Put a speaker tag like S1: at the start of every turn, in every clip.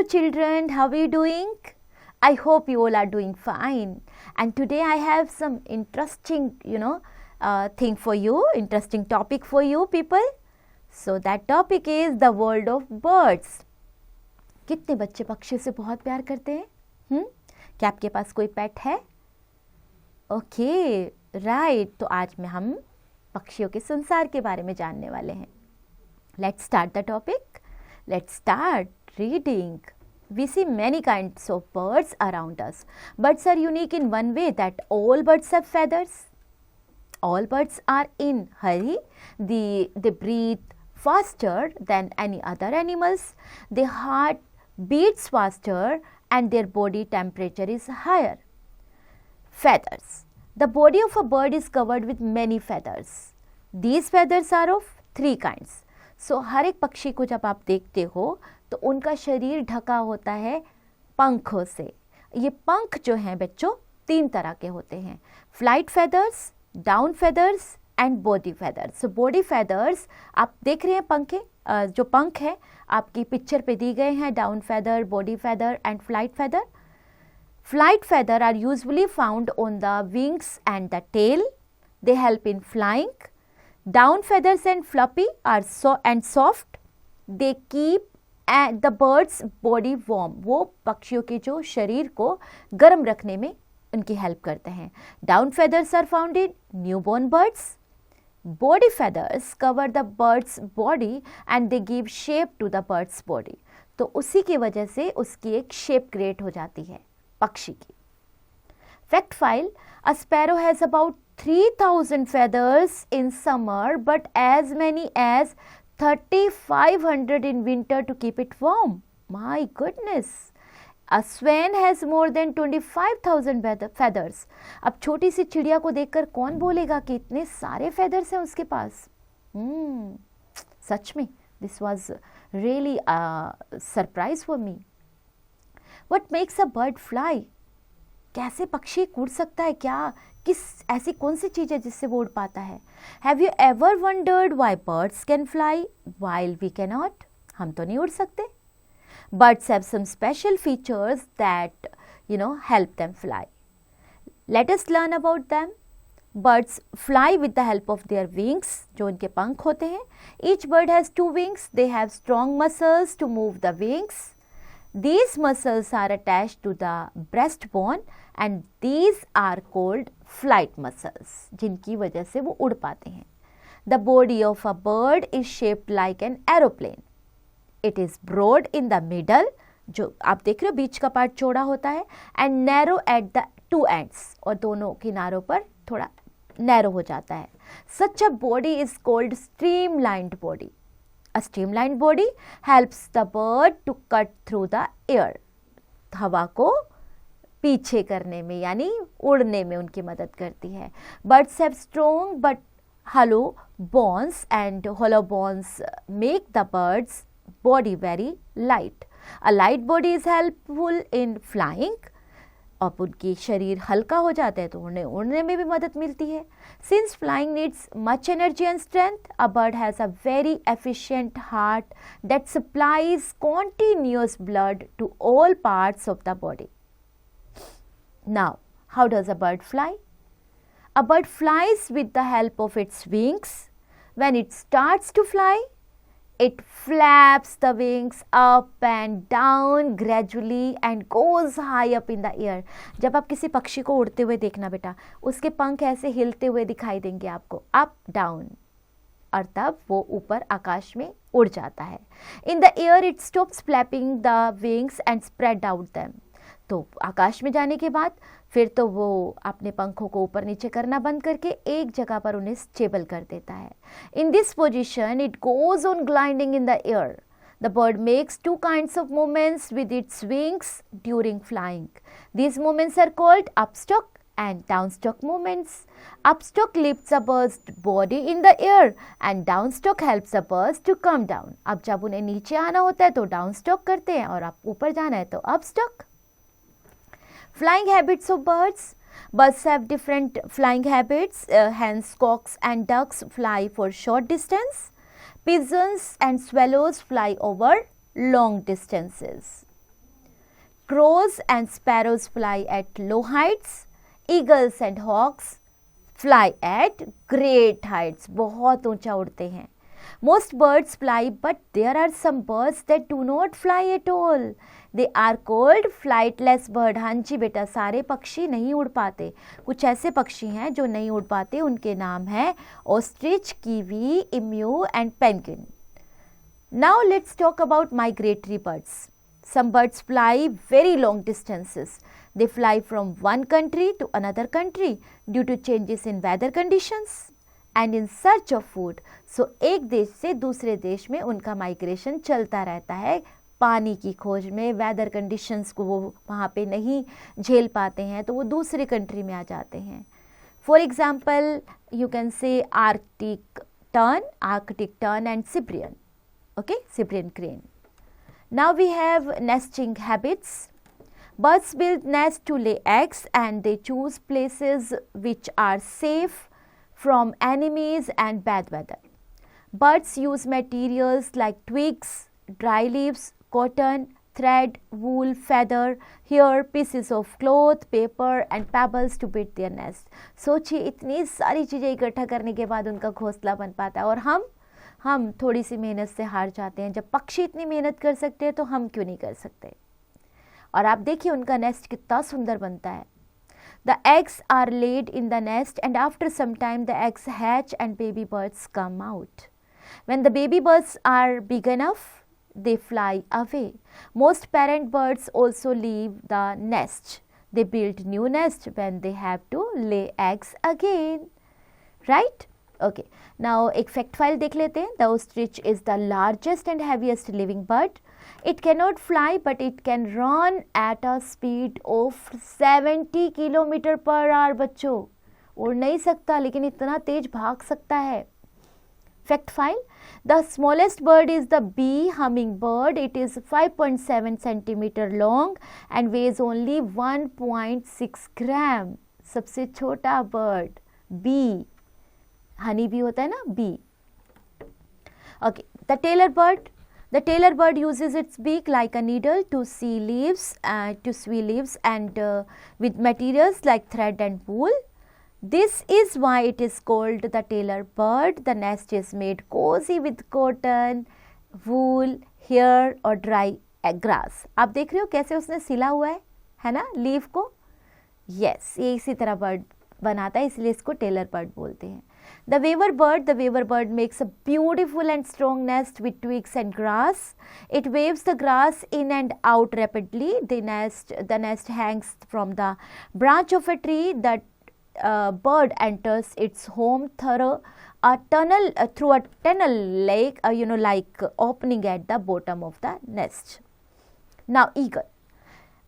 S1: children, how are you doing? I hope you all are doing fine. And today I have some interesting, thing for you, interesting topic for you people. So that topic is the world of birds. कितने बच्चे पक्षियों से बहुत प्यार करते हैं? क्या आपके पास कोई पेट है? Okay, right. तो आज में हम पक्षियों के संसार के बारे में जानने वाले हैं. Let's start the topic. Let's start reading. We see many kinds of birds around us. Birds are unique in one way that all birds have feathers. All birds are in hurry. They breathe faster than any other animals. Their heart beats faster and their body temperature is higher. Feathers. The body of a bird is covered with many feathers. These feathers are of three kinds. सो हर एक पक्षी को जब आप देखते हो तो उनका शरीर ढका होता है पंखों से. ये पंख जो हैं बच्चों तीन तरह के होते हैं. Flight feathers, down feathers and body feathers. So body feathers आप देख रहे हैं पंखे, जो पंख है आपकी पिक्चर पे दी गए हैं. Down feather, body feather and flight feather. Flight feather are usually found on the wings and the tail. They help in flying. Down feathers and fluffy are soft. They keep the bird's body warm. वो पक्षियों के जो शरीर को गर्म रखने में उनकी हेल्प करते हैं. Down feathers are found in newborn birds. Body feathers cover the bird's body and they give shape to the bird's body. तो उसी की वजह से उसकी एक शेप क्रिएट हो जाती है पक्षी की. Fact file: a sparrow has about 3,000 feathers in summer but as many as 3,500 in winter to keep it warm. My goodness. A swan has more than 25,000 feathers. अब छोटी सी चिड़िया को देखकर कौन बोलेगा कि इतने सारे feathers हैं उसके पास? सच में this was really a surprise for me. What makes a bird fly? कैसे पक्षी उड़ सकता है? क्या किस ऐसी कौन सी चीज़ है जिससे वो उड़ पाता है? Have you ever wondered why birds can fly while we can not? हम तो नहीं उड़ सकते. Birds have some special features that help them fly. Let us learn about them. Birds fly with the help of their wings. जो उनके पंख होते हैं. Each bird has two wings. They have strong muscles to move the wings. These muscles are attached to the breastbone and these are called flight muscles, जिनकी वजह से वो उड़ पाते हैं. The body of a bird is shaped like an aeroplane. It is broad in the middle, जो आप देख रहे हो बीच का पार्ट चौड़ा होता है, and narrow at the two ends, और दोनों किनारों पर थोड़ा नैरो हो जाता है. Such a body is called streamlined body. A streamlined body helps the bird to cut through the air. हवा को पीछे करने में यानी उड़ने में उनकी मदद करती है. Birds have strong but hollow bones and hollow bones make the bird's body very light. A light body is helpful in flying. अब उनकी शरीर हल्का हो जाता है तो उन्हें उड़ने में भी मदद मिलती है. Since flying needs much energy and strength, a bird has a very efficient heart that supplies continuous blood to all parts of the body. Now, how does a bird fly? A bird flies with the help of its wings. When it starts to fly, it flaps the wings up and down gradually and goes high up in the air. जब आप किसी पक्षी को उड़ते हुए देखना बेटा, उसके पंख ऐसे हिलते हुए दिखाई देंगे आपको, अप डाउन, और तब वो ऊपर आकाश में उड़ जाता है. In the air it stops flapping the wings and spread out them. तो आकाश में जाने के बाद फिर तो वो अपने पंखों को ऊपर नीचे करना बंद करके एक जगह पर उन्हें स्टेबल कर देता है. In this position it goes on gliding in the air. The bird makes two kinds of movements with its wings during flying. These movements are called upstroke and downstroke movements. Upstroke lifts a bird's body in the air and downstroke helps the birds to come down. अब जब उन्हें नीचे आना होता है तो downstroke करते हैं और आप ऊपर जाना है तो upstroke. Flying habits of birds. Birds have different flying habits. Hence, cocks and ducks fly for short distance. Pigeons and swallows fly over long distances. Crows and sparrows fly at low heights. Eagles and hawks fly at great heights. बहुत ऊंचा उड़ते हैं. Most birds fly, but there are some birds that do not fly at all. They are called flightless bird. हाँ जी बेटा, सारे पक्षी नहीं उड़ पाते. कुछ ऐसे पक्षी हैं जो नहीं उड़ पाते, उनके नाम है ostrich, kiwi, emu and penguin. Now let's talk about migratory birds. Some birds fly very long distances. They fly from one country to another country due to changes in weather conditions and in search of food. So एक देश से दूसरे देश में उनका migration चलता रहता है पानी की खोज में. वेदर कंडीशंस को वो वहाँ पे नहीं झेल पाते हैं तो वो दूसरे कंट्री में आ जाते हैं. For example you can say Arctic tern and Cyprian. Okay, Cyprian crane. Now we have nesting habits. Birds build nests to lay eggs and they choose places which are safe from enemies and bad weather. Birds use materials like twigs, dry leaves, cotton, thread, wool, feather, hair, pieces of cloth, paper and pebbles to build their nest. सोचिए इतनी सारी चीज़ें इकट्ठा करने के बाद उनका घोंसला बन पाता है और हम थोड़ी सी मेहनत से हार जाते हैं. जब पक्षी इतनी मेहनत कर सकते हैं तो हम क्यों नहीं कर सकते. और आप देखिए उनका नेस्ट कितना सुंदर बनता है. The eggs are laid in the nest and after some time the eggs hatch and baby birds come out. When the baby birds are big enough they fly away. Most parent birds also leave the nest. They build new nest when they have to lay eggs again. Right? Okay. Now एक fact file देख लेते हैं. The ostrich is the largest and heaviest living bird. It cannot fly but it can run at a speed of 70 kilometre per hour. बच्चों उड़ नहीं सकता लेकिन इतना तेज भाग सकता है. Fact file. The smallest bird is the bee hummingbird. It is 5.7 centimeter long and weighs only 1.6 gram. सबसे छोटा bird bee. हनी बी होता है ना bee. Okay. The tailor bird. The tailor bird uses its beak like a needle to sew leaves and with materials like thread and wool. This is why it is called the tailor bird. The nest is made cozy with cotton, wool, hair or dry grass. आप देख रहे हो कैसे उसने सिला हुआ है ना लीफ को. Yes, ये इसी तरह बर्ड बनाता है इसलिए इसको टेलर बर्ड बोलते हैं. The weaver bird makes a beautiful and strong nest with twigs and grass. It waves the grass in and out rapidly. The nest hangs from the branch of a tree. The bird enters its home through a tunnel like opening at the bottom of the nest. Now eagle.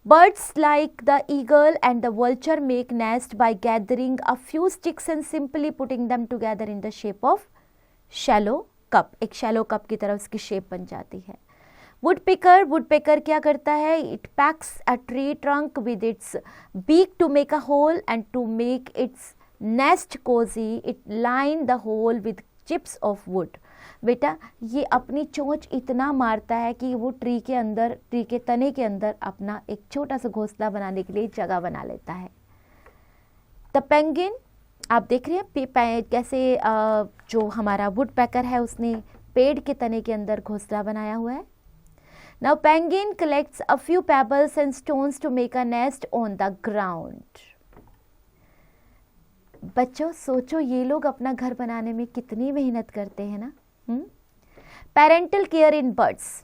S1: Birds like the eagle and the vulture make nest by gathering a few sticks and simply putting them together in the shape of shallow cup. एक shallow cup की तरह उसकी shape बन जाती है. Woodpecker क्या करता है? It packs a tree trunk with its beak to make a hole and to make its nest cozy. It line the hole with chips of wood. बेटा ये अपनी चोंच इतना मारता है कि वो ट्री के तने के अंदर अपना एक छोटा सा घोंसला बनाने के लिए जगह बना लेता है. The penguin. आप देख रहे हैं कैसे जो हमारा वुडपेकर है उसने पेड़ के तने के अंदर घोंसला बनाया हुआ है. Now penguin collects a few pebbles and stones to make a nest on the ground. बच्चों सोचो ये लोग अपना घर बनाने में कितनी मेहनत करते हैं ना. Parental care in birds.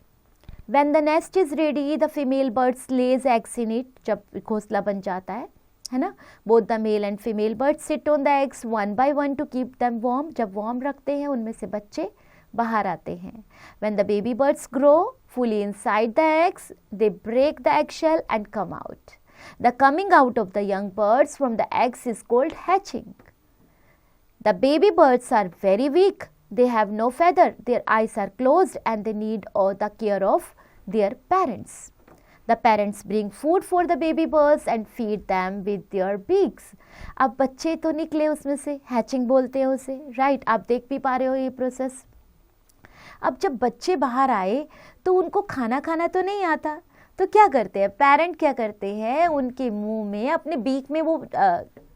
S1: When the nest is ready, the female birds lays eggs in it. जब घोंसला बन जाता है ना. Both the male and female birds sit on the eggs one by one to keep them warm. जब warm रखते हैं उनमें से बच्चे बाहर आते हैं. When the baby birds grow fully inside the eggs, they break the eggshell and come out. The coming out of the young birds from the eggs is called hatching. The baby birds are very weak. They have no feather. Their eyes are closed and they need all the care of their parents. The parents bring food for the baby birds and feed them with their beaks. अब बच्चे तो निकले उसमें से, hatching बोलते हैं उसे, right? आप देख भी पा रहे हो ये प्रोसेस. अब जब बच्चे बाहर आए तो उनको खाना तो नहीं आता, तो क्या करते हैं पेरेंट, क्या करते हैं उनके मुंह में, अपने बीक में वो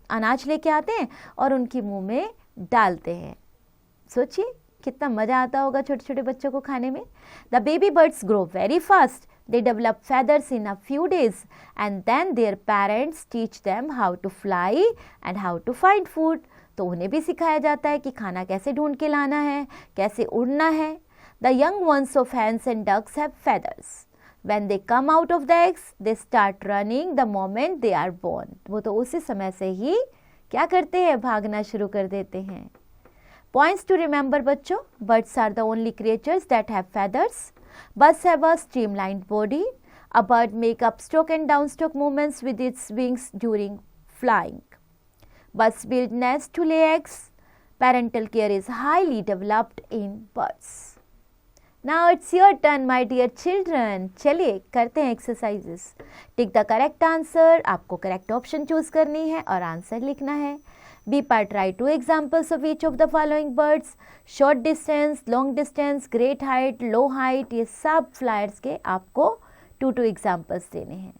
S1: अनाज लेके आते हैं और उनके मुंह में डालते हैं। सोचिए कितना मज़ा आता होगा छोटे छोटे बच्चों को खाने में। The baby birds grow very fast, they develop feathers in a few days and then their parents teach them how to fly and how to find food। तो उन्हें भी सिखाया जाता है कि खाना कैसे ढूंढ के लाना है, कैसे उड़ना है। The young ones of hens and ducks have feathers. When they come out of the eggs, they start running the moment they are born। वो तो उसी समय से ही क्या करते हैं, भागना शुरू कर देते हैं। Points to remember बच्चों, birds are the only creatures that have feathers। Birds have a streamlined body. A bird make upstroke and downstroke movements with its wings during flying. Birds build nests to lay eggs. Parental care is highly developed in birds. Now it's your turn, my dear children. चलिए करते हैं exercises. Take the correct answer. आपको correct option choose करनी है और answer लिखना है। B part, write 2 examples of each of the following birds। short distance, long distance, great height, low height, ये सब flyers के आपको 2 examples देने हैं।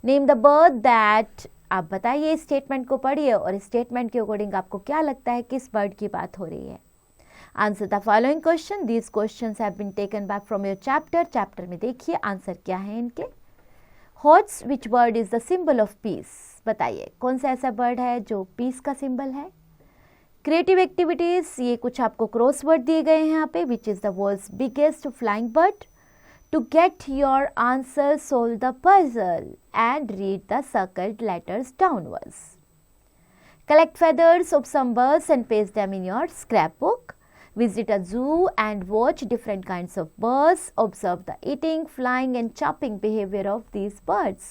S1: name the bird that, आप बताइए इस स्टेटमेंट को पढ़िए और इस स्टेटमेंट के अकॉर्डिंग आपको क्या लगता है किस बर्ड की बात हो रही है। Answer the following question, these questions have been taken back from your chapter में देखिए आंसर क्या है इनके। HOTS which bird is the symbol of peace, बताइए कौन सा ऐसा बर्ड है जो पीस का सिंबल है। क्रिएटिव एक्टिविटीज, ये कुछ आपको क्रॉस वर्ड दिए गए हैं यहाँ पे, which is the world's biggest flying bird. To get your answer solve the puzzle and read the circled letters downwards. Collect feathers of some birds and paste them in your scrapbook। Visit a zoo and watch different kinds of birds. Observe the eating, flying and chopping behavior of these birds.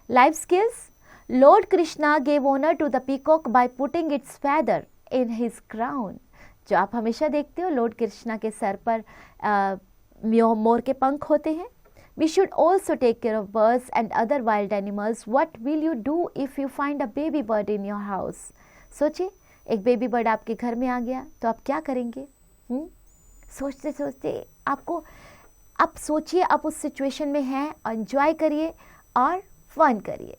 S1: Life skills, Lord Krishna gave honor to the peacock by putting its feather in his crown। जो आप हमेशा देखते हो Lord Krishna के sir पर मोर के पंख होते हैं। We should also take care of birds and other wild animals. What will you do if you find a baby bird in your house? सोचिए एक बेबी बर्ड आपके घर में आ गया तो आप क्या करेंगे। सोचते सोचते आपको, आप सोचिए आप उस सिचुएशन में हैं, एंजॉय करिए और फन करिए।